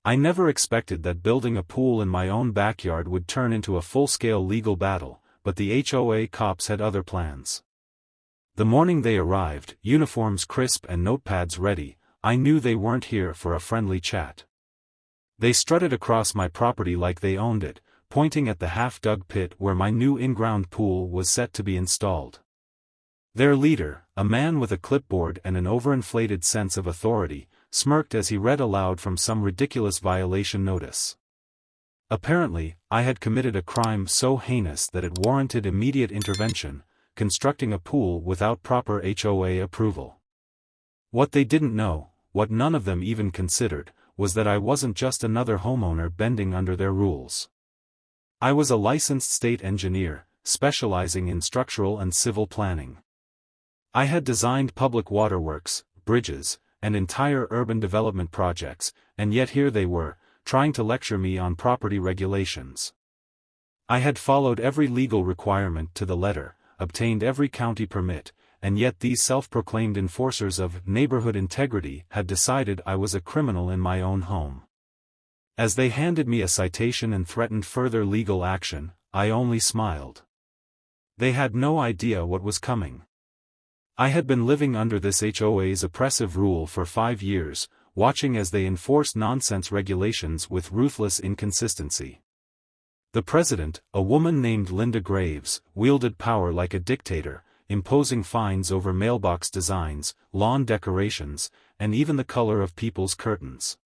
I never expected that building a pool in my own backyard would turn into a full-scale legal battle, but the HOA cops had other plans. The morning they arrived, uniforms crisp and notepads ready, I knew they weren't here for a friendly chat. They strutted across my property like they owned it, pointing at the half-dug pit where my new in-ground pool was set to be installed. Their leader, a man with a clipboard and an overinflated sense of authority, smirked as he read aloud from some ridiculous violation notice. Apparently, I had committed a crime so heinous that it warranted immediate intervention, constructing a pool without proper HOA approval. What they didn't know, what none of them even considered, was that I wasn't just another homeowner bending under their rules. I was a licensed state engineer, specializing in structural and civil planning. I had designed public waterworks, bridges, and entire urban development projects, and yet here they were, trying to lecture me on property regulations. I had followed every legal requirement to the letter, obtained every county permit, and yet these self-proclaimed enforcers of neighborhood integrity had decided I was a criminal in my own home. As they handed me a citation and threatened further legal action, I only smiled. They had no idea what was coming. I had been living under this HOA's oppressive rule for 5 years, watching as they enforced nonsense regulations with ruthless inconsistency. The president, a woman named Linda Graves, wielded power like a dictator, imposing fines over mailbox designs, lawn decorations, and even the color of people's curtains.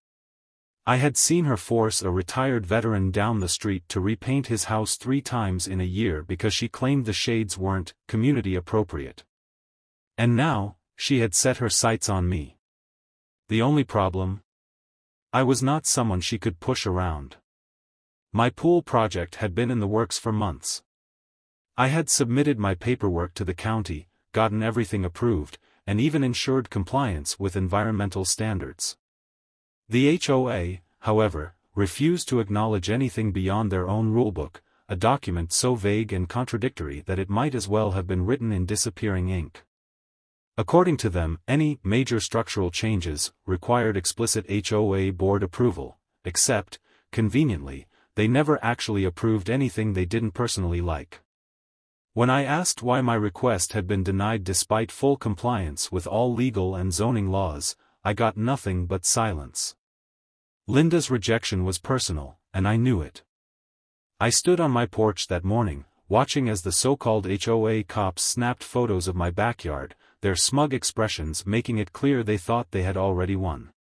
I had seen her force a retired veteran down the street to repaint his house 3 times in a year because she claimed the shades weren't community appropriate. And now, she had set her sights on me. The only problem? I was not someone she could push around. My pool project had been in the works for months. I had submitted my paperwork to the county, gotten everything approved, and even ensured compliance with environmental standards. The HOA, however, refused to acknowledge anything beyond their own rulebook, a document so vague and contradictory that it might as well have been written in disappearing ink. According to them, any major structural changes required explicit HOA board approval, except, conveniently, they never actually approved anything they didn't personally like. When I asked why my request had been denied despite full compliance with all legal and zoning laws, I got nothing but silence. Linda's rejection was personal, and I knew it. I stood on my porch that morning, watching as the so-called HOA cops snapped photos of my backyard, their smug expressions making it clear they thought they had already won.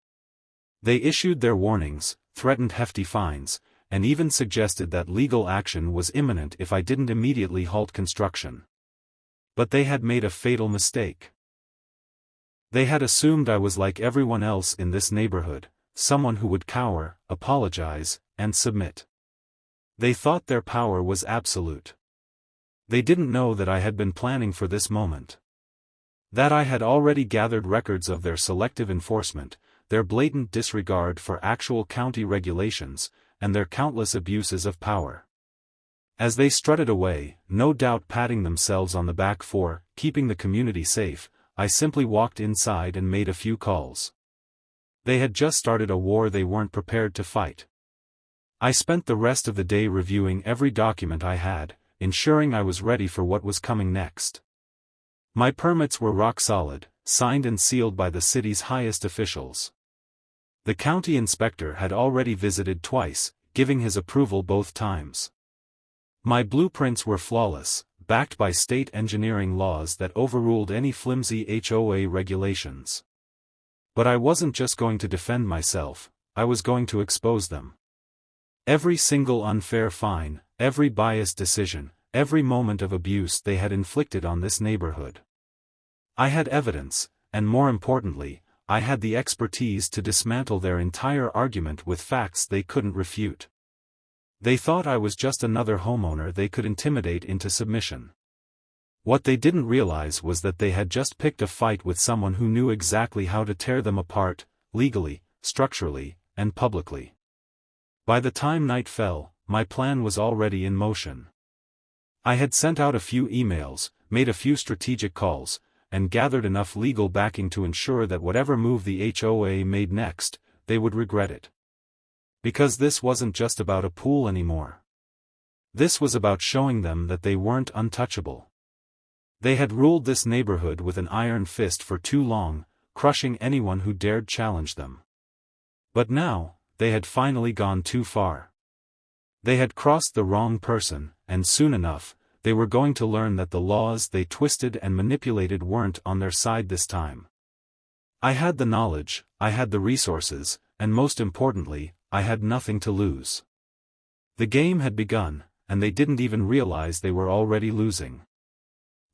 They issued their warnings, threatened hefty fines, and even suggested that legal action was imminent if I didn't immediately halt construction. But they had made a fatal mistake. They had assumed I was like everyone else in this neighborhood, someone who would cower, apologize, and submit. They thought their power was absolute. They didn't know that I had been planning for this moment. That I had already gathered records of their selective enforcement, their blatant disregard for actual county regulations, and their countless abuses of power. As they strutted away, no doubt patting themselves on the back for keeping the community safe, I simply walked inside and made a few calls. They had just started a war they weren't prepared to fight. I spent the rest of the day reviewing every document I had, ensuring I was ready for what was coming next. My permits were rock solid, signed and sealed by the city's highest officials. The county inspector had already visited twice, giving his approval both times. My blueprints were flawless, backed by state engineering laws that overruled any flimsy HOA regulations. But I wasn't just going to defend myself, I was going to expose them. Every single unfair fine, every biased decision, every moment of abuse they had inflicted on this neighborhood. I had evidence, and more importantly, I had the expertise to dismantle their entire argument with facts they couldn't refute. They thought I was just another homeowner they could intimidate into submission. What they didn't realize was that they had just picked a fight with someone who knew exactly how to tear them apart, legally, structurally, and publicly. By the time night fell, my plan was already in motion. I had sent out a few emails, made a few strategic calls, and gathered enough legal backing to ensure that whatever move the HOA made next, they would regret it. Because this wasn't just about a pool anymore. This was about showing them that they weren't untouchable. They had ruled this neighborhood with an iron fist for too long, crushing anyone who dared challenge them. But now, they had finally gone too far. They had crossed the wrong person, and soon enough, they were going to learn that the laws they twisted and manipulated weren't on their side this time. I had the knowledge, I had the resources, and most importantly, I had nothing to lose. The game had begun, and they didn't even realize they were already losing.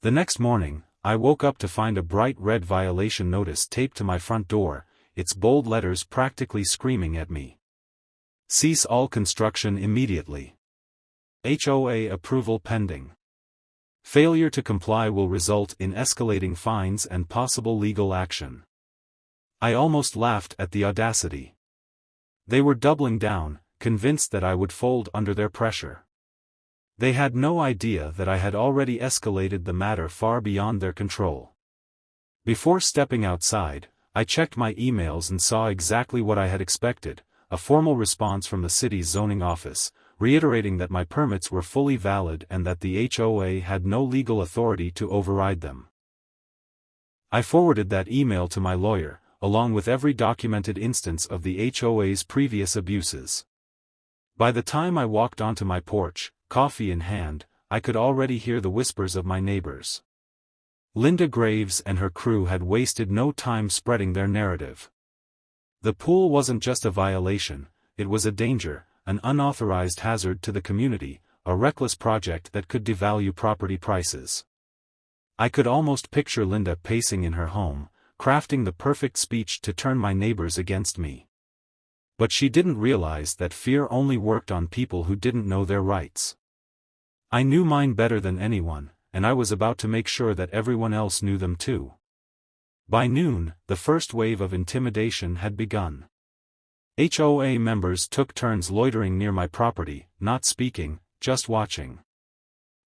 The next morning, I woke up to find a bright red violation notice taped to my front door, its bold letters practically screaming at me. Cease all construction immediately. HOA approval pending. Failure to comply will result in escalating fines and possible legal action. I almost laughed at the audacity. They were doubling down, convinced that I would fold under their pressure. They had no idea that I had already escalated the matter far beyond their control. Before stepping outside, I checked my emails and saw exactly what I had expected, a formal response from the city's zoning office, reiterating that my permits were fully valid and that the HOA had no legal authority to override them. I forwarded that email to my lawyer, along with every documented instance of the HOA's previous abuses. By the time I walked onto my porch, coffee in hand, I could already hear the whispers of my neighbors. Linda Graves and her crew had wasted no time spreading their narrative. The pool wasn't just a violation, it was a danger, an unauthorized hazard to the community, a reckless project that could devalue property prices. I could almost picture Linda pacing in her home, crafting the perfect speech to turn my neighbors against me. But she didn't realize that fear only worked on people who didn't know their rights. I knew mine better than anyone, and I was about to make sure that everyone else knew them too. By noon, the first wave of intimidation had begun. HOA members took turns loitering near my property, not speaking, just watching.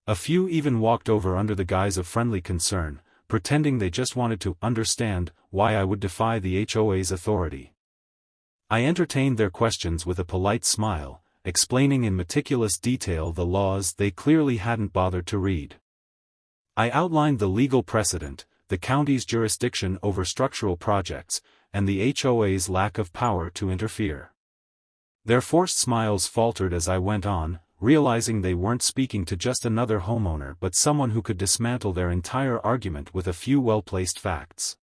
A few even walked over under the guise of friendly concern, pretending they just wanted to understand why I would defy the HOA's authority. I entertained their questions with a polite smile, explaining in meticulous detail the laws they clearly hadn't bothered to read. I outlined the legal precedent, the county's jurisdiction over structural projects, and the HOA's lack of power to interfere. Their forced smiles faltered as I went on, realizing they weren't speaking to just another homeowner but someone who could dismantle their entire argument with a few well-placed facts.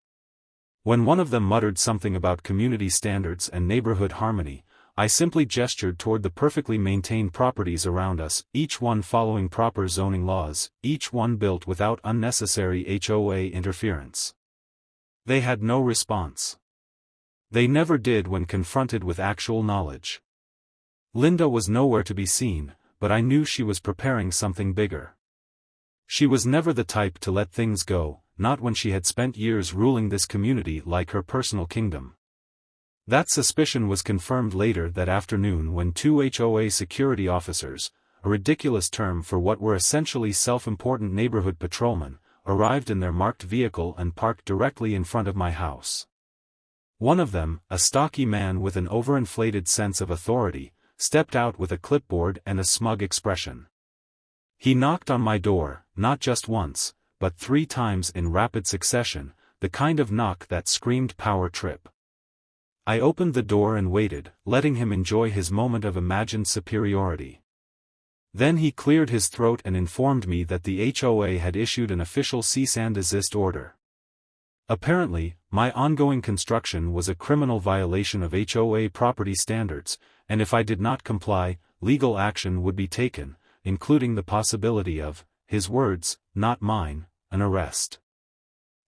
When one of them muttered something about community standards and neighborhood harmony, I simply gestured toward the perfectly maintained properties around us, each one following proper zoning laws, each one built without unnecessary HOA interference. They had no response. They never did when confronted with actual knowledge. Linda was nowhere to be seen, but I knew she was preparing something bigger. She was never the type to let things go, not when she had spent years ruling this community like her personal kingdom. That suspicion was confirmed later that afternoon when two HOA security officers, a ridiculous term for what were essentially self-important neighborhood patrolmen, arrived in their marked vehicle and parked directly in front of my house. One of them, a stocky man with an overinflated sense of authority, stepped out with a clipboard and a smug expression. He knocked on my door, not just once, but 3 times in rapid succession, the kind of knock that screamed power trip. I opened the door and waited, letting him enjoy his moment of imagined superiority. Then he cleared his throat and informed me that the HOA had issued an official cease and desist order. Apparently, my ongoing construction was a criminal violation of HOA property standards, and if I did not comply, legal action would be taken, including the possibility of, his words, not mine, an arrest.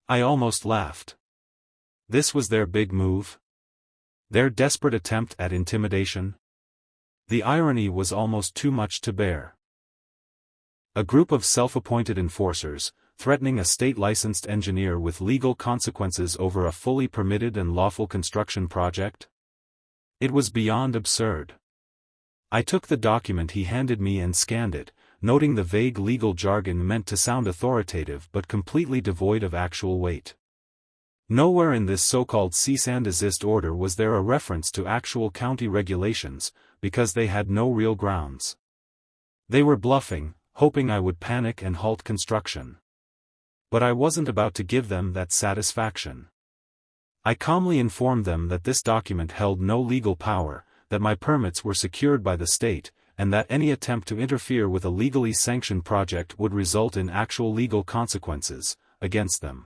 I almost laughed. This was their big move? Their desperate attempt at intimidation? The irony was almost too much to bear. A group of self-appointed enforcers, threatening a state-licensed engineer with legal consequences over a fully permitted and lawful construction project? It was beyond absurd. I took the document he handed me and scanned it, noting the vague legal jargon meant to sound authoritative but completely devoid of actual weight. Nowhere in this so-called cease and desist order was there a reference to actual county regulations, because they had no real grounds. They were bluffing, hoping I would panic and halt construction. But I wasn't about to give them that satisfaction. I calmly informed them that this document held no legal power, that my permits were secured by the state, and that any attempt to interfere with a legally sanctioned project would result in actual legal consequences against them.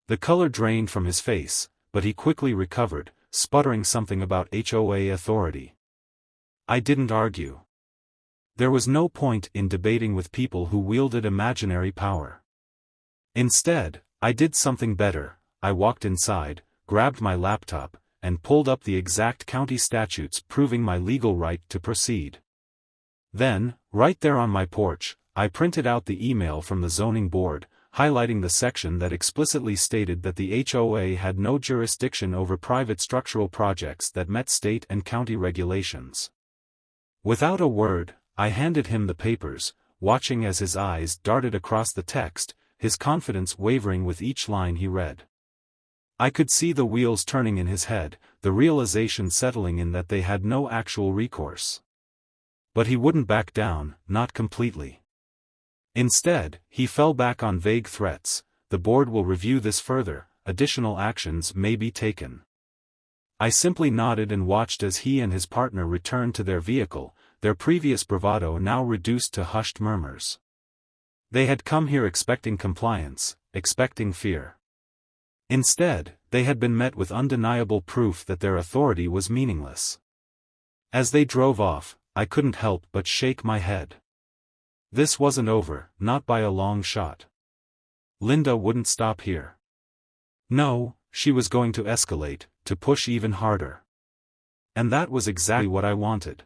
The color drained from his face, but he quickly recovered, sputtering something about HOA authority. I didn't argue. There was no point in debating with people who wielded imaginary power. Instead, I did something better. I walked inside, grabbed my laptop, and pulled up the exact county statutes proving my legal right to proceed. Then, right there on my porch, I printed out the email from the zoning board, highlighting the section that explicitly stated that the HOA had no jurisdiction over private structural projects that met state and county regulations. Without a word, I handed him the papers, watching as his eyes darted across the text, his confidence wavering with each line he read. I could see the wheels turning in his head, the realization settling in that they had no actual recourse. But he wouldn't back down, not completely. Instead, he fell back on vague threats: the board will review this further, additional actions may be taken. I simply nodded and watched as he and his partner returned to their vehicle, their previous bravado now reduced to hushed murmurs. They had come here expecting compliance, expecting fear. Instead, they had been met with undeniable proof that their authority was meaningless. As they drove off, I couldn't help but shake my head. This wasn't over, not by a long shot. Linda wouldn't stop here. No, she was going to escalate, to push even harder. And that was exactly what I wanted.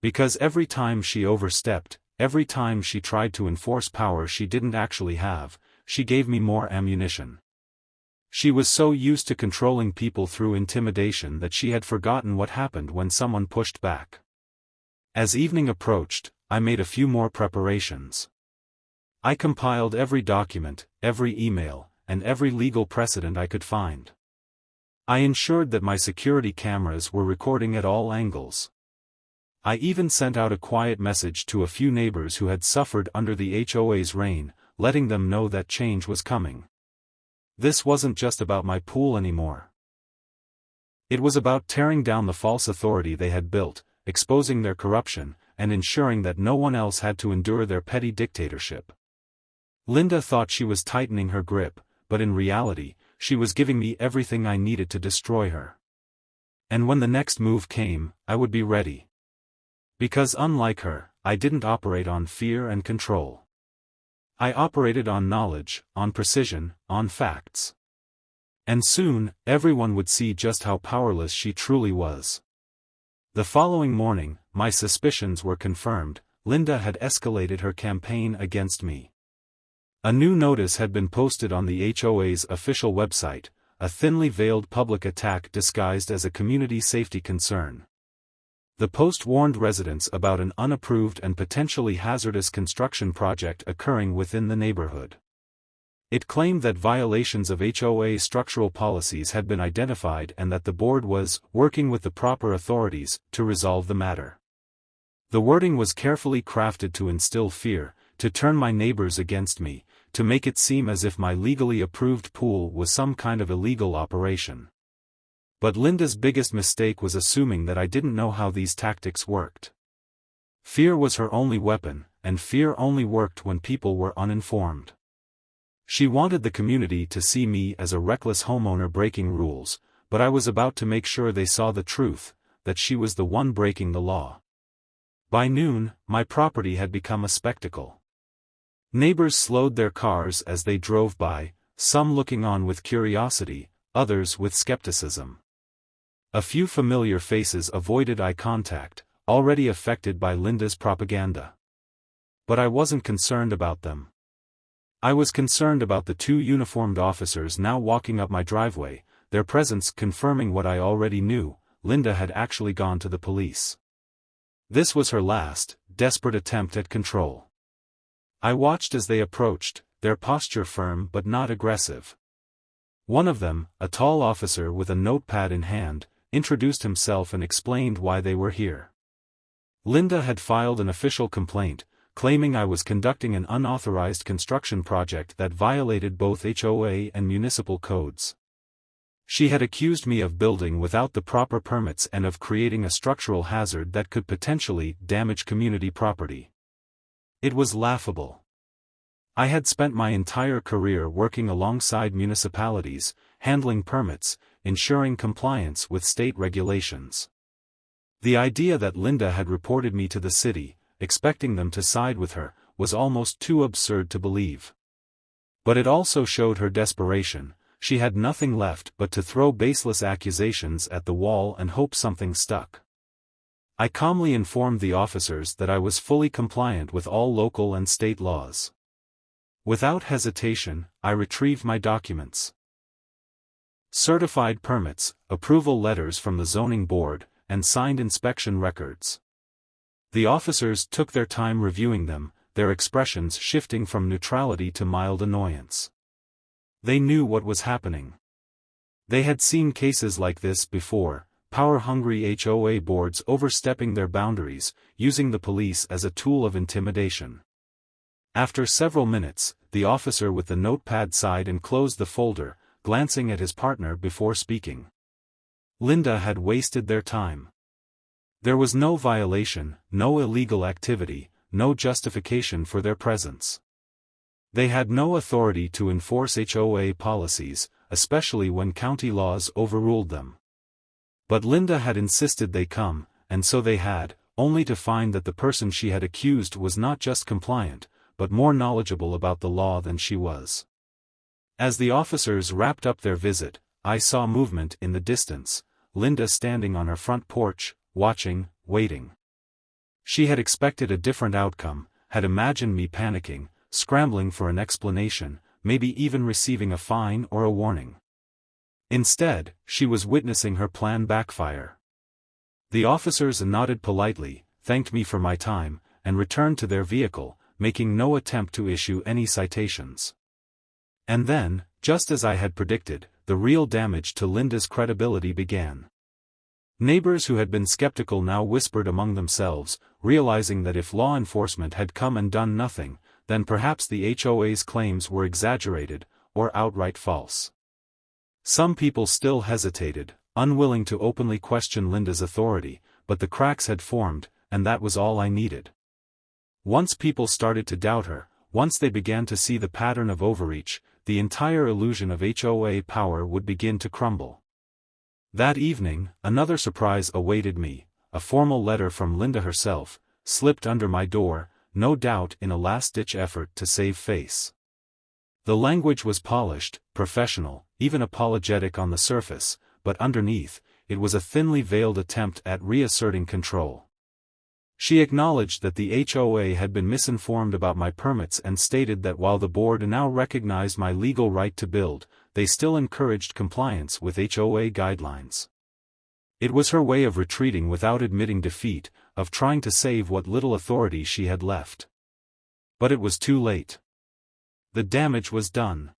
Because every time she overstepped, every time she tried to enforce power she didn't actually have, she gave me more ammunition. She was so used to controlling people through intimidation that she had forgotten what happened when someone pushed back. As evening approached, I made a few more preparations. I compiled every document, every email, and every legal precedent I could find. I ensured that my security cameras were recording at all angles. I even sent out a quiet message to a few neighbors who had suffered under the HOA's reign, letting them know that change was coming. This wasn't just about my pool anymore. It was about tearing down the false authority they had built, exposing their corruption, and ensuring that no one else had to endure their petty dictatorship. Linda thought she was tightening her grip, but in reality, she was giving me everything I needed to destroy her. And when the next move came, I would be ready. Because unlike her, I didn't operate on fear and control. I operated on knowledge, on precision, on facts. And soon, everyone would see just how powerless she truly was. The following morning, my suspicions were confirmed. Linda had escalated her campaign against me. A new notice had been posted on the HOA's official website, a thinly veiled public attack disguised as a community safety concern. The post warned residents about an unapproved and potentially hazardous construction project occurring within the neighborhood. It claimed that violations of HOA structural policies had been identified and that the board was working with the proper authorities to resolve the matter. The wording was carefully crafted to instill fear, to turn my neighbors against me, to make it seem as if my legally approved pool was some kind of illegal operation. But Linda's biggest mistake was assuming that I didn't know how these tactics worked. Fear was her only weapon, and fear only worked when people were uninformed. She wanted the community to see me as a reckless homeowner breaking rules, but I was about to make sure they saw the truth, that she was the one breaking the law. By noon, my property had become a spectacle. Neighbors slowed their cars as they drove by, some looking on with curiosity, others with skepticism. A few familiar faces avoided eye contact, already affected by Linda's propaganda. But I wasn't concerned about them. I was concerned about the two uniformed officers now walking up my driveway, their presence confirming what I already knew: Linda had actually gone to the police. This was her last, desperate attempt at control. I watched as they approached, their posture firm but not aggressive. One of them, a tall officer with a notepad in hand, introduced himself and explained why they were here. Linda had filed an official complaint, claiming I was conducting an unauthorized construction project that violated both HOA and municipal codes. She had accused me of building without the proper permits and of creating a structural hazard that could potentially damage community property. It was laughable. I had spent my entire career working alongside municipalities, handling permits, ensuring compliance with state regulations. The idea that Linda had reported me to the city, expecting them to side with her, was almost too absurd to believe. But it also showed her desperation. She had nothing left but to throw baseless accusations at the wall and hope something stuck. I calmly informed the officers that I was fully compliant with all local and state laws. Without hesitation, I retrieved my documents. Certified permits, approval letters from the zoning board, and signed inspection records. The officers took their time reviewing them, their expressions shifting from neutrality to mild annoyance. They knew what was happening. They had seen cases like this before, power-hungry HOA boards overstepping their boundaries, using the police as a tool of intimidation. After several minutes, the officer with the notepad sighed and closed the folder, glancing at his partner before speaking. Linda had wasted their time. There was no violation, no illegal activity, no justification for their presence. They had no authority to enforce HOA policies, especially when county laws overruled them. But Linda had insisted they come, and so they had, only to find that the person she had accused was not just compliant, but more knowledgeable about the law than she was. As the officers wrapped up their visit, I saw movement in the distance, Linda standing on her front porch, watching, waiting. She had expected a different outcome, had imagined me panicking, scrambling for an explanation, maybe even receiving a fine or a warning. Instead, she was witnessing her plan backfire. The officers nodded politely, thanked me for my time, and returned to their vehicle, making no attempt to issue any citations. And then, just as I had predicted, the real damage to Linda's credibility began. Neighbors who had been skeptical now whispered among themselves, realizing that if law enforcement had come and done nothing, then perhaps the HOA's claims were exaggerated, or outright false. Some people still hesitated, unwilling to openly question Linda's authority, but the cracks had formed, and that was all I needed. Once people started to doubt her, once they began to see the pattern of overreach, the entire illusion of HOA power would begin to crumble. That evening, another surprise awaited me. A formal letter from Linda herself, slipped under my door, no doubt in a last-ditch effort to save face. The language was polished, professional, even apologetic on the surface, but underneath, it was a thinly veiled attempt at reasserting control. She acknowledged that the HOA had been misinformed about my permits and stated that while the board now recognized my legal right to build, they still encouraged compliance with HOA guidelines. It was her way of retreating without admitting defeat, of trying to save what little authority she had left. But it was too late. The damage was done.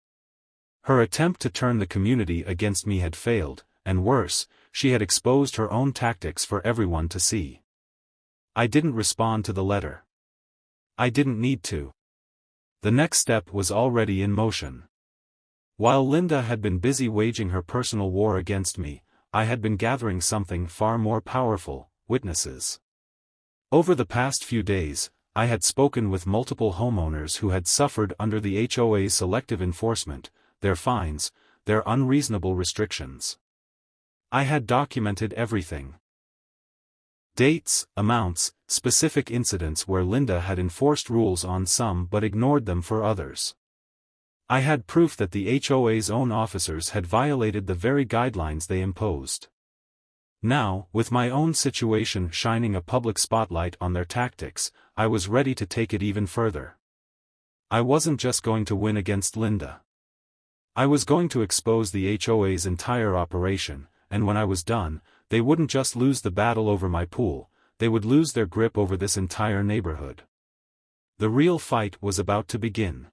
Her attempt to turn the community against me had failed, and worse, she had exposed her own tactics for everyone to see. I didn't respond to the letter. I didn't need to. The next step was already in motion. While Linda had been busy waging her personal war against me, I had been gathering something far more powerful: witnesses. Over the past few days, I had spoken with multiple homeowners who had suffered under the HOA's selective enforcement, their fines, their unreasonable restrictions. I had documented everything. Dates, amounts, specific incidents where Linda had enforced rules on some but ignored them for others. I had proof that the HOA's own officers had violated the very guidelines they imposed. Now, with my own situation shining a public spotlight on their tactics, I was ready to take it even further. I wasn't just going to win against Linda. I was going to expose the HOA's entire operation, and when I was done, they wouldn't just lose the battle over my pool, they would lose their grip over this entire neighborhood. The real fight was about to begin.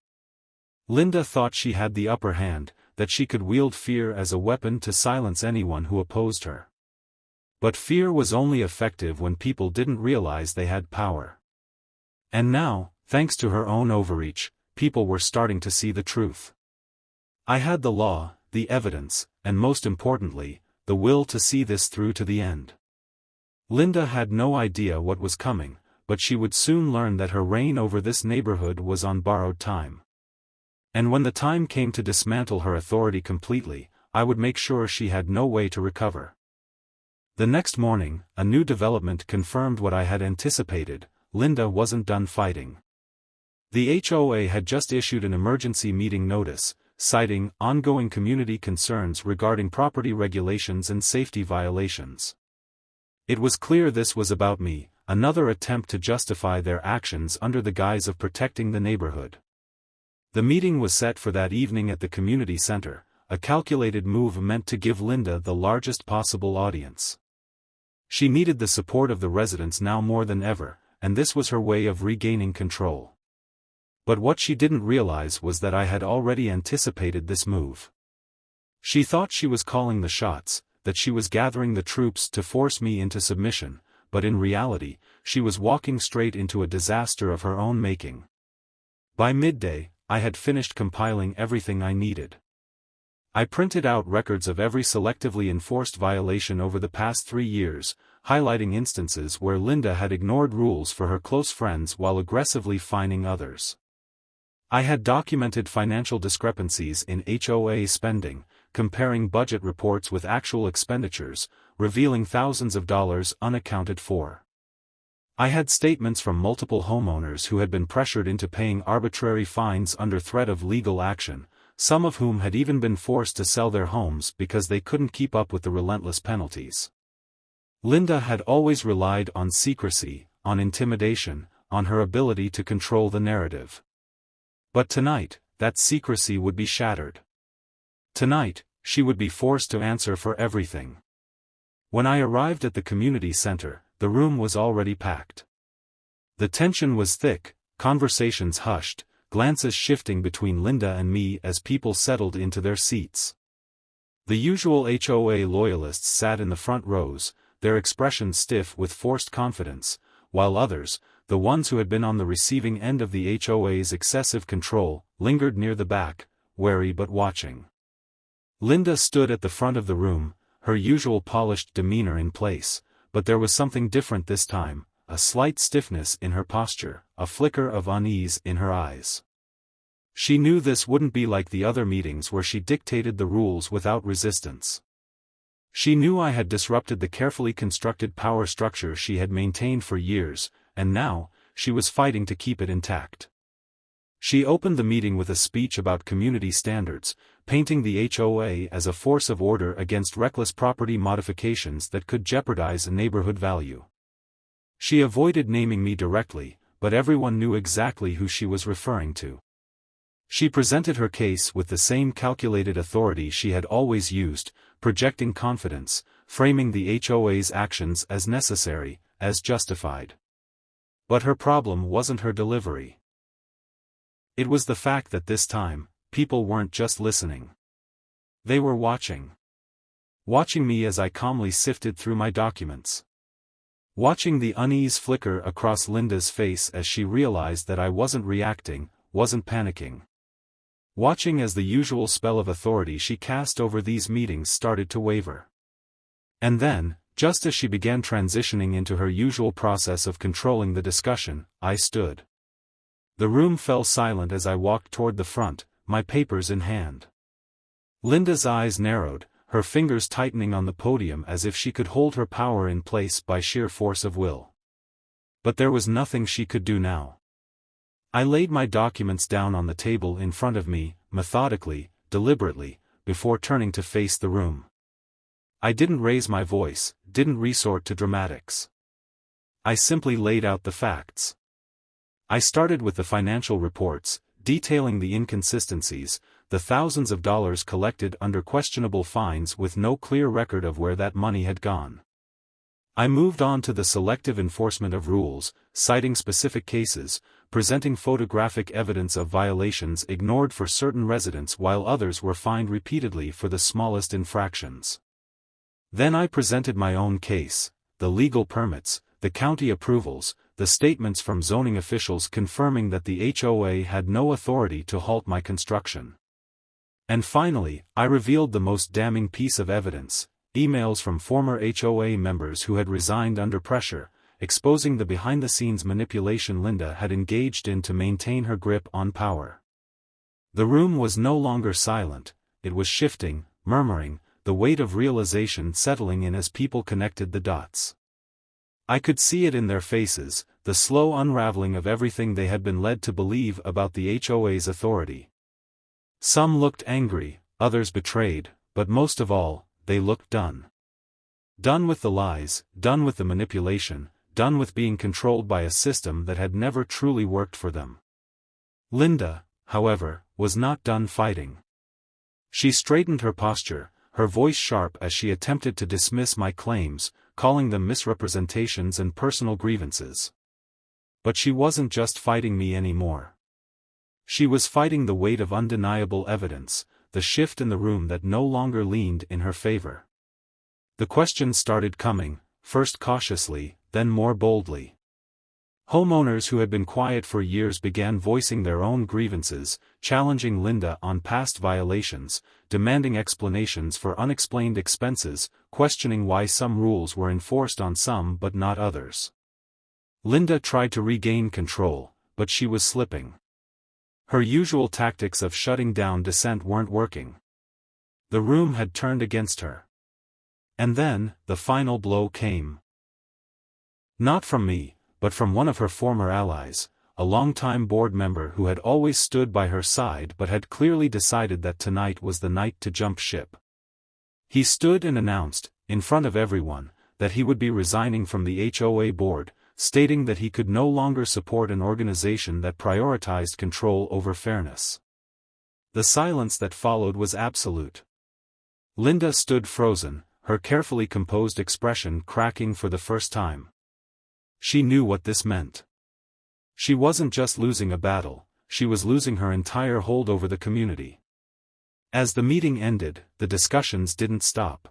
Linda thought she had the upper hand, that she could wield fear as a weapon to silence anyone who opposed her. But fear was only effective when people didn't realize they had power. And now, thanks to her own overreach, people were starting to see the truth. I had the law, the evidence, and most importantly, the will to see this through to the end. Linda had no idea what was coming, but she would soon learn that her reign over this neighborhood was on borrowed time. And when the time came to dismantle her authority completely, I would make sure she had no way to recover. The next morning, a new development confirmed what I had anticipated: Linda wasn't done fighting. The HOA had just issued an emergency meeting notice, citing ongoing community concerns regarding property regulations and safety violations. It was clear this was about me, another attempt to justify their actions under the guise of protecting the neighborhood. The meeting was set for that evening at the community center, a calculated move meant to give Linda the largest possible audience. She needed the support of the residents now more than ever, and this was her way of regaining control. But what she didn't realize was that I had already anticipated this move. She thought she was calling the shots, that she was gathering the troops to force me into submission, but in reality, she was walking straight into a disaster of her own making. By midday, I had finished compiling everything I needed. I printed out records of every selectively enforced violation over the past 3 years, highlighting instances where Linda had ignored rules for her close friends while aggressively fining others. I had documented financial discrepancies in HOA spending, comparing budget reports with actual expenditures, revealing thousands of dollars unaccounted for. I had statements from multiple homeowners who had been pressured into paying arbitrary fines under threat of legal action, some of whom had even been forced to sell their homes because they couldn't keep up with the relentless penalties. Linda had always relied on secrecy, on intimidation, on her ability to control the narrative. But tonight, that secrecy would be shattered. Tonight, she would be forced to answer for everything. When I arrived at the community center, the room was already packed. The tension was thick, conversations hushed, glances shifting between Linda and me as people settled into their seats. The usual HOA loyalists sat in the front rows, their expressions stiff with forced confidence, while others, the ones who had been on the receiving end of the HOA's excessive control, lingered near the back, wary but watching. Linda stood at the front of the room, her usual polished demeanor in place, but there was something different this time, a slight stiffness in her posture, a flicker of unease in her eyes. She knew this wouldn't be like the other meetings where she dictated the rules without resistance. She knew I had disrupted the carefully constructed power structure she had maintained for years, and now, she was fighting to keep it intact. She opened the meeting with a speech about community standards, painting the HOA as a force of order against reckless property modifications that could jeopardize a neighborhood value. She avoided naming me directly, but everyone knew exactly who she was referring to. She presented her case with the same calculated authority she had always used, projecting confidence, framing the HOA's actions as necessary, as justified. But her problem wasn't her delivery. It was the fact that this time, people weren't just listening. They were watching. Watching me as I calmly sifted through my documents. Watching the unease flicker across Linda's face as she realized that I wasn't reacting, wasn't panicking. Watching as the usual spell of authority she cast over these meetings started to waver. And then, just as she began transitioning into her usual process of controlling the discussion, I stood. The room fell silent as I walked toward the front, my papers in hand. Linda's eyes narrowed, her fingers tightening on the podium as if she could hold her power in place by sheer force of will. But there was nothing she could do now. I laid my documents down on the table in front of me, methodically, deliberately, before turning to face the room. I didn't raise my voice, didn't resort to dramatics. I simply laid out the facts. I started with the financial reports, detailing the inconsistencies, the thousands of dollars collected under questionable fines with no clear record of where that money had gone. I moved on to the selective enforcement of rules, citing specific cases, presenting photographic evidence of violations ignored for certain residents while others were fined repeatedly for the smallest infractions. Then I presented my own case, the legal permits, the county approvals, the statements from zoning officials confirming that the HOA had no authority to halt my construction. And finally, I revealed the most damning piece of evidence, emails from former HOA members who had resigned under pressure, exposing the behind-the-scenes manipulation Linda had engaged in to maintain her grip on power. The room was no longer silent, it was shifting, murmuring, the weight of realization settling in as people connected the dots. I could see it in their faces, the slow unraveling of everything they had been led to believe about the HOA's authority. Some looked angry, others betrayed, but most of all, they looked done. Done with the lies, done with the manipulation, done with being controlled by a system that had never truly worked for them. Linda, however, was not done fighting. She straightened her posture, her voice sharp as she attempted to dismiss my claims, calling them misrepresentations and personal grievances. But she wasn't just fighting me anymore. She was fighting the weight of undeniable evidence, the shift in the room that no longer leaned in her favor. The questions started coming, first cautiously, then more boldly. Homeowners who had been quiet for years began voicing their own grievances, challenging Linda on past violations, demanding explanations for unexplained expenses, questioning why some rules were enforced on some but not others. Linda tried to regain control, but she was slipping. Her usual tactics of shutting down dissent weren't working. The room had turned against her. And then, the final blow came. Not from me, but from one of her former allies, a longtime board member who had always stood by her side but had clearly decided that tonight was the night to jump ship. He stood and announced, in front of everyone, that he would be resigning from the HOA board, stating that he could no longer support an organization that prioritized control over fairness. The silence that followed was absolute. Linda stood frozen, her carefully composed expression cracking for the first time. She knew what this meant. She wasn't just losing a battle, she was losing her entire hold over the community. As the meeting ended, the discussions didn't stop.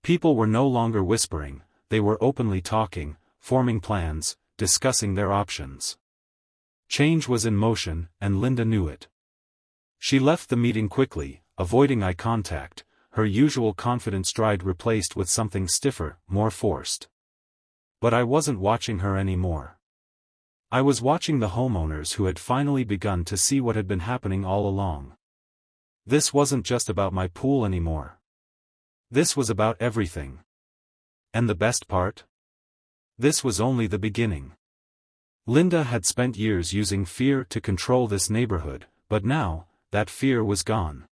People were no longer whispering, they were openly talking, forming plans, discussing their options. Change was in motion, and Linda knew it. She left the meeting quickly, avoiding eye contact, her usual confident stride replaced with something stiffer, more forced. But I wasn't watching her anymore. I was watching the homeowners who had finally begun to see what had been happening all along. This wasn't just about my pool anymore. This was about everything. And the best part? This was only the beginning. Linda had spent years using fear to control this neighborhood, but now, that fear was gone.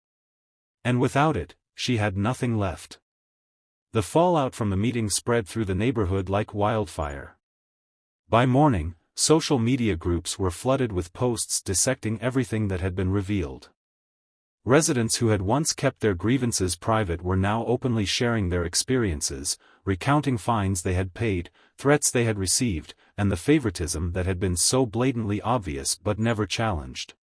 And without it, she had nothing left. The fallout from the meeting spread through the neighborhood like wildfire. By morning, social media groups were flooded with posts dissecting everything that had been revealed. Residents who had once kept their grievances private were now openly sharing their experiences, recounting fines they had paid, threats they had received, and the favoritism that had been so blatantly obvious but never challenged.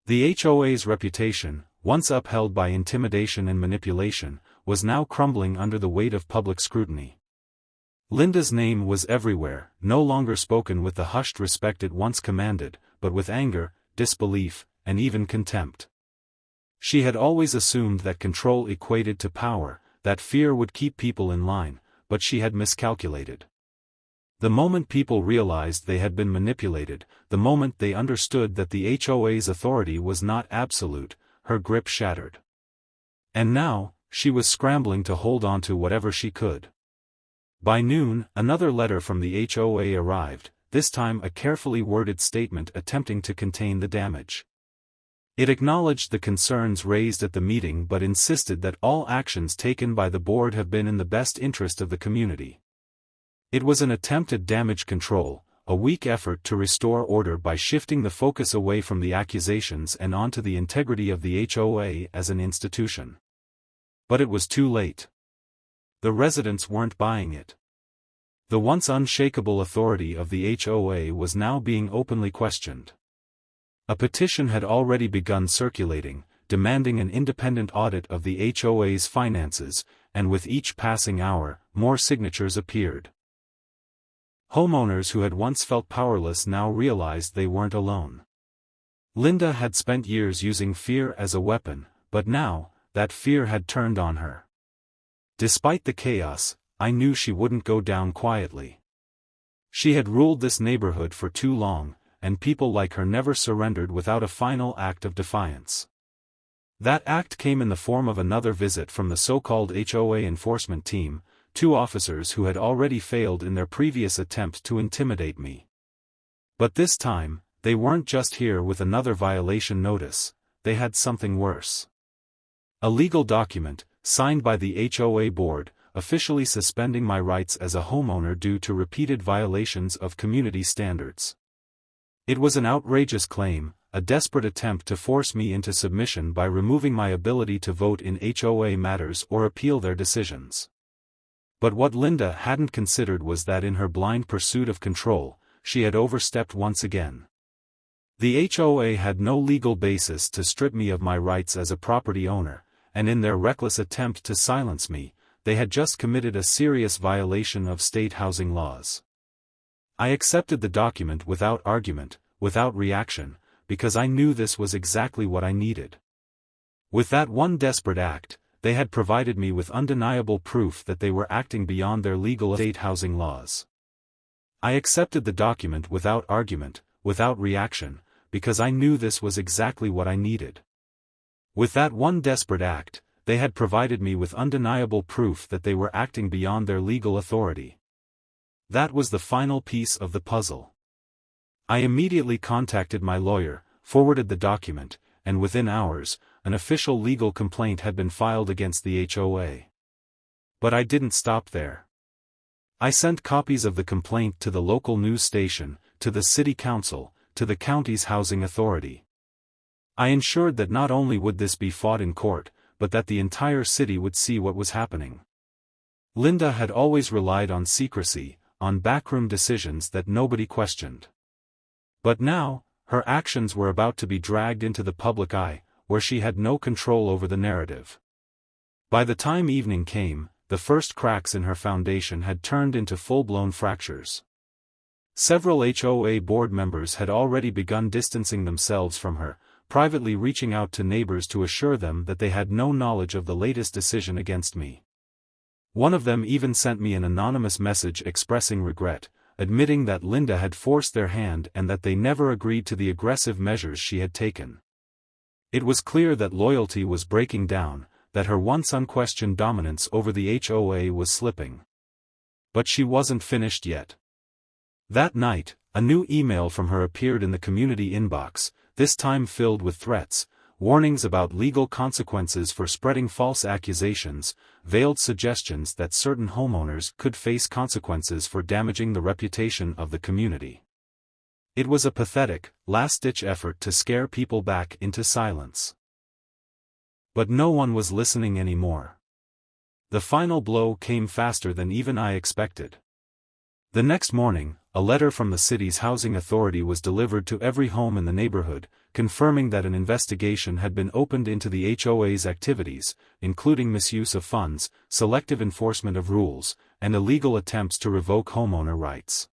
The HOA's reputation, once upheld by intimidation and manipulation, was now crumbling under the weight of public scrutiny. Linda's name was everywhere, no longer spoken with the hushed respect it once commanded, but with anger, disbelief, and even contempt. She had always assumed that control equated to power, that fear would keep people in line, but she had miscalculated. The moment people realized they had been manipulated, the moment they understood that the HOA's authority was not absolute, her grip shattered. And now, she was scrambling to hold on to whatever she could. By noon, another letter from the HOA arrived, this time a carefully worded statement attempting to contain the damage. It acknowledged the concerns raised at the meeting but insisted that all actions taken by the board have been in the best interest of the community. It was an attempt at damage control, a weak effort to restore order by shifting the focus away from the accusations and onto the integrity of the HOA as an institution. But it was too late. The residents weren't buying it. The once unshakable authority of the HOA was now being openly questioned. A petition had already begun circulating, demanding an independent audit of the HOA's finances, and with each passing hour, more signatures appeared. Homeowners who had once felt powerless now realized they weren't alone. Linda had spent years using fear as a weapon, but now, that fear had turned on her. Despite the chaos, I knew she wouldn't go down quietly. She had ruled this neighborhood for too long, and people like her never surrendered without a final act of defiance. That act came in the form of another visit from the so-called HOA enforcement team, 2 officers who had already failed in their previous attempt to intimidate me. But this time, they weren't just here with another violation notice, they had something worse. A legal document, signed by the HOA board, officially suspending my rights as a homeowner due to repeated violations of community standards. It was an outrageous claim, a desperate attempt to force me into submission by removing my ability to vote in HOA matters or appeal their decisions. But what Linda hadn't considered was that in her blind pursuit of control, she had overstepped once again. The HOA had no legal basis to strip me of my rights as a property owner, and in their reckless attempt to silence me, they had just committed a serious violation of state housing laws. I accepted the document without argument, without reaction, because I knew this was exactly what I needed. With that one desperate act, they had provided me with undeniable proof that they were acting beyond their legal state housing laws. I accepted the document without argument, without reaction, because I knew this was exactly what I needed. With that one desperate act, they had provided me with undeniable proof that they were acting beyond their legal authority. That was the final piece of the puzzle. I immediately contacted my lawyer, forwarded the document, and within hours, an official legal complaint had been filed against the HOA. But I didn't stop there. I sent copies of the complaint to the local news station, to the city council, to the county's housing authority. I ensured that not only would this be fought in court, but that the entire city would see what was happening. Linda had always relied on secrecy, on backroom decisions that nobody questioned. But now, her actions were about to be dragged into the public eye, where she had no control over the narrative. By the time evening came, the first cracks in her foundation had turned into full-blown fractures. Several HOA board members had already begun distancing themselves from her, privately reaching out to neighbors to assure them that they had no knowledge of the latest decision against me. One of them even sent me an anonymous message expressing regret, admitting that Linda had forced their hand and that they never agreed to the aggressive measures she had taken. It was clear that loyalty was breaking down, that her once unquestioned dominance over the HOA was slipping. But she wasn't finished yet. That night, a new email from her appeared in the community inbox, this time filled with threats, warnings about legal consequences for spreading false accusations, veiled suggestions that certain homeowners could face consequences for damaging the reputation of the community. It was a pathetic, last-ditch effort to scare people back into silence. But no one was listening anymore. The final blow came faster than even I expected. The next morning, a letter from the city's housing authority was delivered to every home in the neighborhood, confirming that an investigation had been opened into the HOA's activities, including misuse of funds, selective enforcement of rules, and illegal attempts to revoke homeowner rights.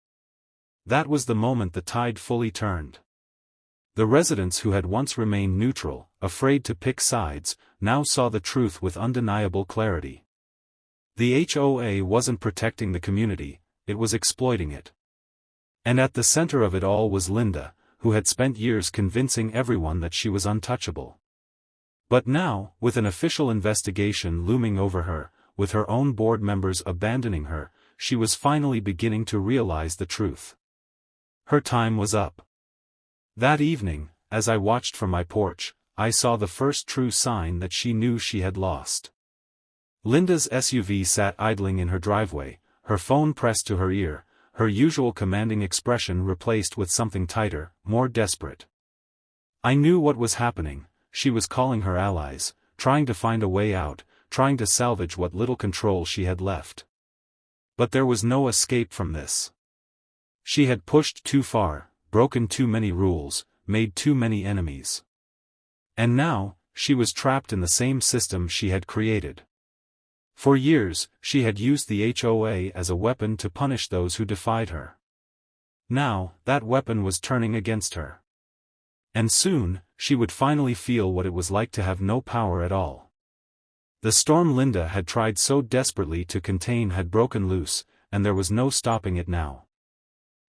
That was the moment the tide fully turned. The residents who had once remained neutral, afraid to pick sides, now saw the truth with undeniable clarity. The HOA wasn't protecting the community, it was exploiting it. And at the center of it all was Linda, who had spent years convincing everyone that she was untouchable. But now, with an official investigation looming over her, with her own board members abandoning her, she was finally beginning to realize the truth. Her time was up. That evening, as I watched from my porch, I saw the first true sign that she knew she had lost. Linda's SUV sat idling in her driveway, her phone pressed to her ear, her usual commanding expression replaced with something tighter, more desperate. I knew what was happening. She was calling her allies, trying to find a way out, trying to salvage what little control she had left. But there was no escape from this. She had pushed too far, broken too many rules, made too many enemies. And now, she was trapped in the same system she had created. For years, she had used the HOA as a weapon to punish those who defied her. Now, that weapon was turning against her. And soon, she would finally feel what it was like to have no power at all. The storm Linda had tried so desperately to contain had broken loose, and there was no stopping it now.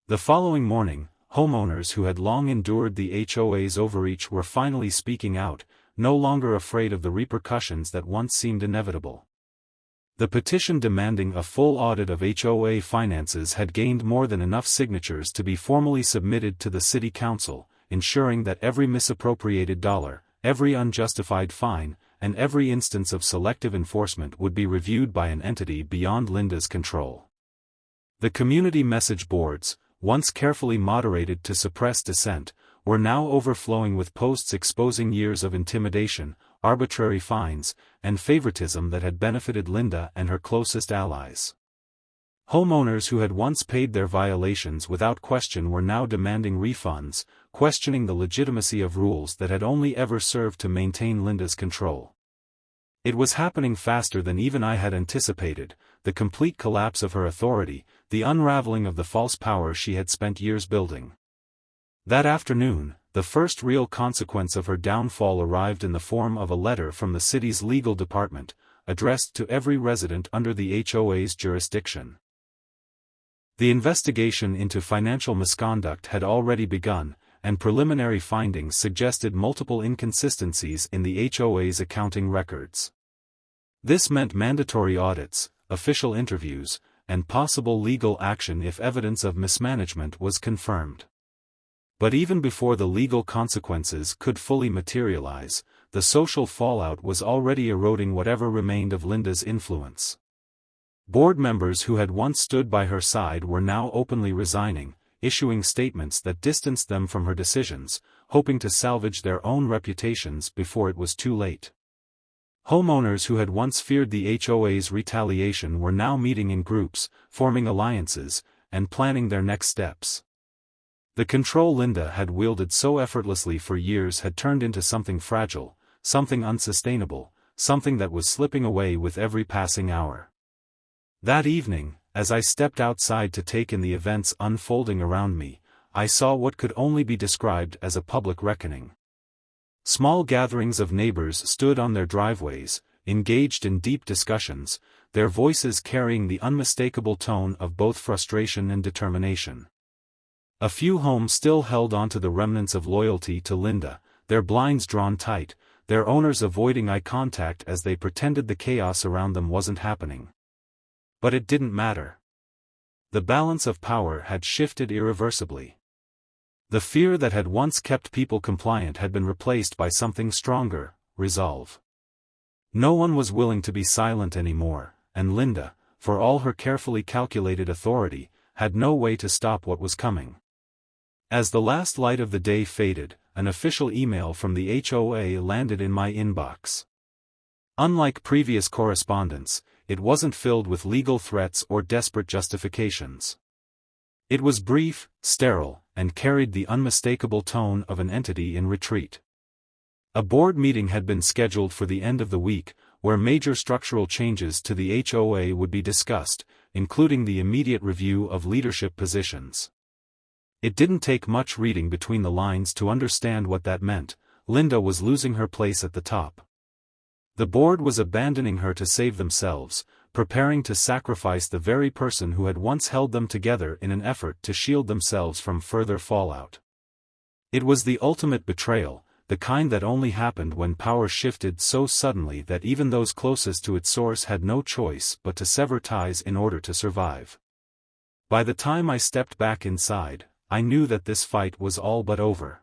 The following morning, homeowners who had long endured the HOA's overreach were finally speaking out, no longer afraid of the repercussions that once seemed inevitable. The petition demanding a full audit of HOA finances had gained more than enough signatures to be formally submitted to the City Council, ensuring that every misappropriated dollar, every unjustified fine, and every instance of selective enforcement would be reviewed by an entity beyond Linda's control. The community message boards, once carefully moderated to suppress dissent, were now overflowing with posts exposing years of intimidation, arbitrary fines, and favoritism that had benefited Linda and her closest allies. Homeowners who had once paid their violations without question were now demanding refunds, questioning the legitimacy of rules that had only ever served to maintain Linda's control. It was happening faster than even I had anticipated, the complete collapse of her authority, the unraveling of the false power she had spent years building. That afternoon, the first real consequence of her downfall arrived in the form of a letter from the city's legal department, addressed to every resident under the HOA's jurisdiction. The investigation into financial misconduct had already begun, and preliminary findings suggested multiple inconsistencies in the HOA's accounting records. This meant mandatory audits, official interviews, and possible legal action if evidence of mismanagement was confirmed. But even before the legal consequences could fully materialize, the social fallout was already eroding whatever remained of Linda's influence. Board members who had once stood by her side were now openly resigning, issuing statements that distanced them from her decisions, hoping to salvage their own reputations before it was too late. Homeowners who had once feared the HOA's retaliation were now meeting in groups, forming alliances, and planning their next steps. The control Linda had wielded so effortlessly for years had turned into something fragile, something unsustainable, something that was slipping away with every passing hour. That evening, as I stepped outside to take in the events unfolding around me, I saw what could only be described as a public reckoning. Small gatherings of neighbors stood on their driveways, engaged in deep discussions, their voices carrying the unmistakable tone of both frustration and determination. A few homes still held onto the remnants of loyalty to Linda, their blinds drawn tight, their owners avoiding eye contact as they pretended the chaos around them wasn't happening. But it didn't matter. The balance of power had shifted irreversibly. The fear that had once kept people compliant had been replaced by something stronger, resolve. No one was willing to be silent anymore, and Linda, for all her carefully calculated authority, had no way to stop what was coming. As the last light of the day faded, an official email from the HOA landed in my inbox. Unlike previous correspondence, it wasn't filled with legal threats or desperate justifications. It was brief, sterile, and carried the unmistakable tone of an entity in retreat. A board meeting had been scheduled for the end of the week, where major structural changes to the HOA would be discussed, including the immediate review of leadership positions. It didn't take much reading between the lines to understand what that meant. Linda was losing her place at the top. The board was abandoning her to save themselves, preparing to sacrifice the very person who had once held them together in an effort to shield themselves from further fallout. It was the ultimate betrayal, the kind that only happened when power shifted so suddenly that even those closest to its source had no choice but to sever ties in order to survive. By the time I stepped back inside, I knew that this fight was all but over.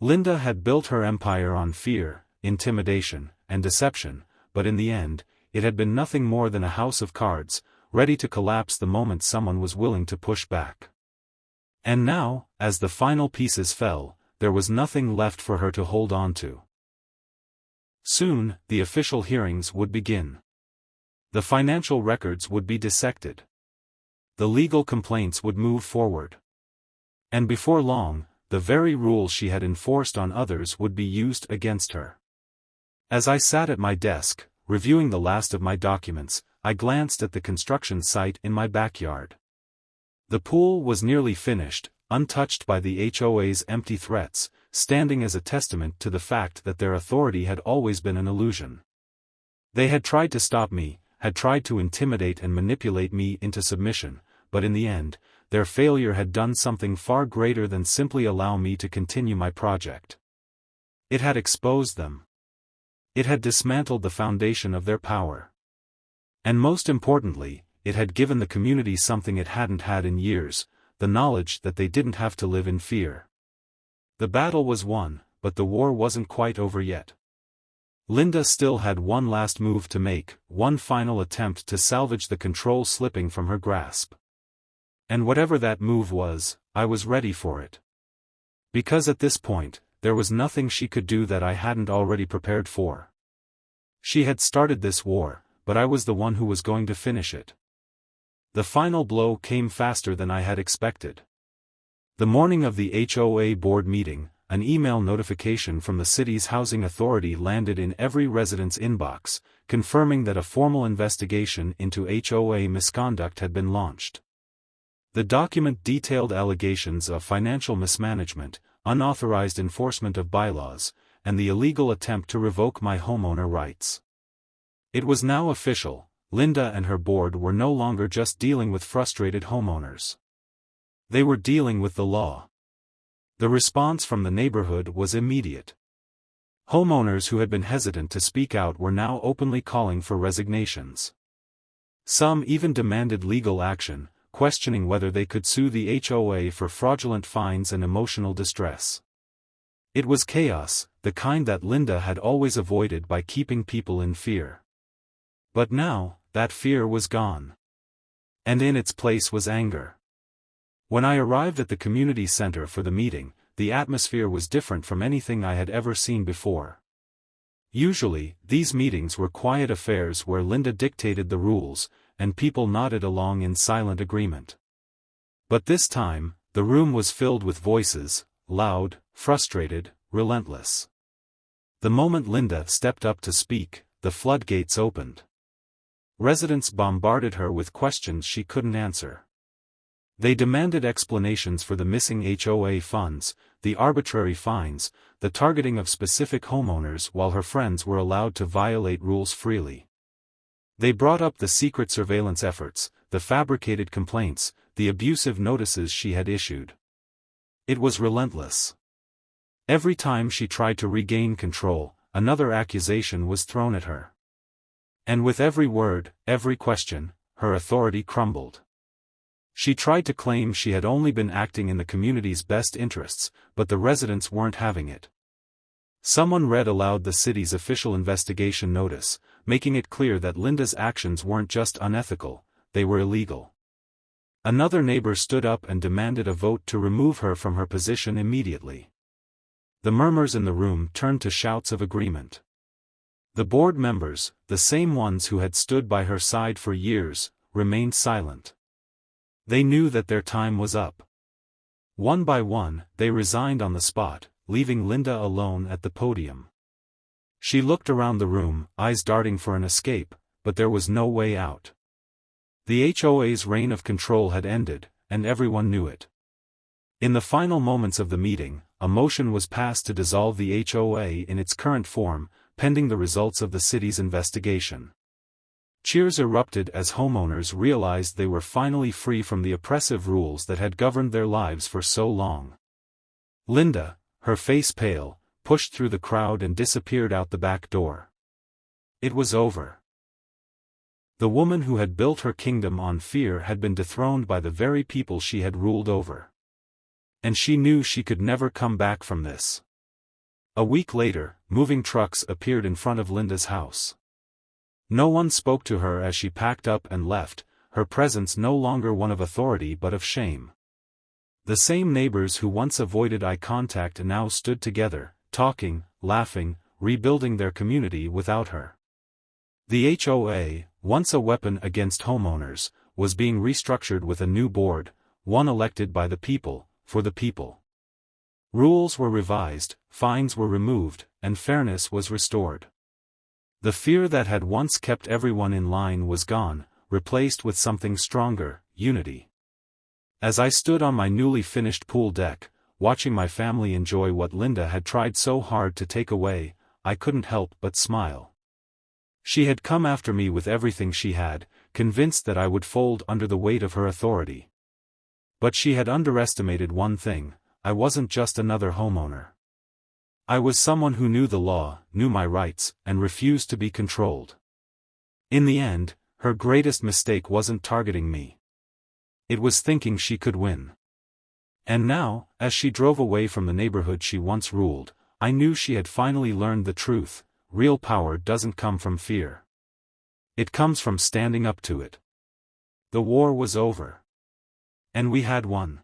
Linda had built her empire on fear, intimidation, and deception, but in the end, it had been nothing more than a house of cards, ready to collapse the moment someone was willing to push back. And now, as the final pieces fell, there was nothing left for her to hold on to. Soon, the official hearings would begin. The financial records would be dissected. the legal complaints would move forward. And before long, the very rules she had enforced on others would be used against her. As I sat at my desk, reviewing the last of my documents, I glanced at the construction site in my backyard. The pool was nearly finished, untouched by the HOA's empty threats, standing as a testament to the fact that their authority had always been an illusion. They had tried to stop me, had tried to intimidate and manipulate me into submission, but in the end, their failure had done something far greater than simply allow me to continue my project. It had exposed them. It had dismantled the foundation of their power. And most importantly, it had given the community something it hadn't had in years, the knowledge that they didn't have to live in fear. The battle was won, but the war wasn't quite over yet. Linda still had one last move to make, one final attempt to salvage the control slipping from her grasp. And whatever that move was, I was ready for it. Because at this point, there was nothing she could do that I hadn't already prepared for. She had started this war, but I was the one who was going to finish it. The final blow came faster than I had expected. The morning of the HOA board meeting, an email notification from the city's housing authority landed in every resident's inbox, confirming that a formal investigation into HOA misconduct had been launched. The document detailed allegations of financial mismanagement, unauthorized enforcement of bylaws, and the illegal attempt to revoke my homeowner rights. It was now official, Linda and her board were no longer just dealing with frustrated homeowners. They were dealing with the law. The response from the neighborhood was immediate. Homeowners who had been hesitant to speak out were now openly calling for resignations. Some even demanded legal action, questioning whether they could sue the HOA for fraudulent fines and emotional distress. It was chaos, the kind that Linda had always avoided by keeping people in fear. But now, that fear was gone. And in its place was anger. When I arrived at the community center for the meeting, the atmosphere was different from anything I had ever seen before. Usually, these meetings were quiet affairs where Linda dictated the rules, and people nodded along in silent agreement. But this time, the room was filled with voices, loud, frustrated, relentless. The moment Linda stepped up to speak, the floodgates opened. Residents bombarded her with questions she couldn't answer. They demanded explanations for the missing HOA funds, the arbitrary fines, the targeting of specific homeowners while her friends were allowed to violate rules freely. They brought up the secret surveillance efforts, the fabricated complaints, the abusive notices she had issued. It was relentless. Every time she tried to regain control, another accusation was thrown at her. And with every word, every question, her authority crumbled. She tried to claim she had only been acting in the community's best interests, but the residents weren't having it. Someone read aloud the city's official investigation notice, making it clear that Linda's actions weren't just unethical, they were illegal. Another neighbor stood up and demanded a vote to remove her from her position immediately. The murmurs in the room turned to shouts of agreement. The board members, the same ones who had stood by her side for years, remained silent. They knew that their time was up. One by one, they resigned on the spot, leaving Linda alone at the podium. She looked around the room, eyes darting for an escape, but there was no way out. The HOA's reign of control had ended, and everyone knew it. In the final moments of the meeting, a motion was passed to dissolve the HOA in its current form, pending the results of the city's investigation. Cheers erupted as homeowners realized they were finally free from the oppressive rules that had governed their lives for so long. Linda, her face pale, pushed through the crowd and disappeared out the back door. It was over. The woman who had built her kingdom on fear had been dethroned by the very people she had ruled over. And she knew she could never come back from this. A week later, moving trucks appeared in front of Linda's house. No one spoke to her as she packed up and left, her presence no longer one of authority but of shame. The same neighbors who once avoided eye contact now stood together, talking, laughing, rebuilding their community without her. The HOA, once a weapon against homeowners, was being restructured with a new board, one elected by the people, for the people. Rules were revised, fines were removed, and fairness was restored. The fear that had once kept everyone in line was gone, replaced with something stronger, unity. As I stood on my newly finished pool deck, watching my family enjoy what Linda had tried so hard to take away, I couldn't help but smile. She had come after me with everything she had, convinced that I would fold under the weight of her authority. But she had underestimated one thing: I wasn't just another homeowner. I was someone who knew the law, knew my rights, and refused to be controlled. In the end, her greatest mistake wasn't targeting me. It was thinking she could win. And now, as she drove away from the neighborhood she once ruled, I knew she had finally learned the truth: real power doesn't come from fear. It comes from standing up to it. The war was over. And we had won.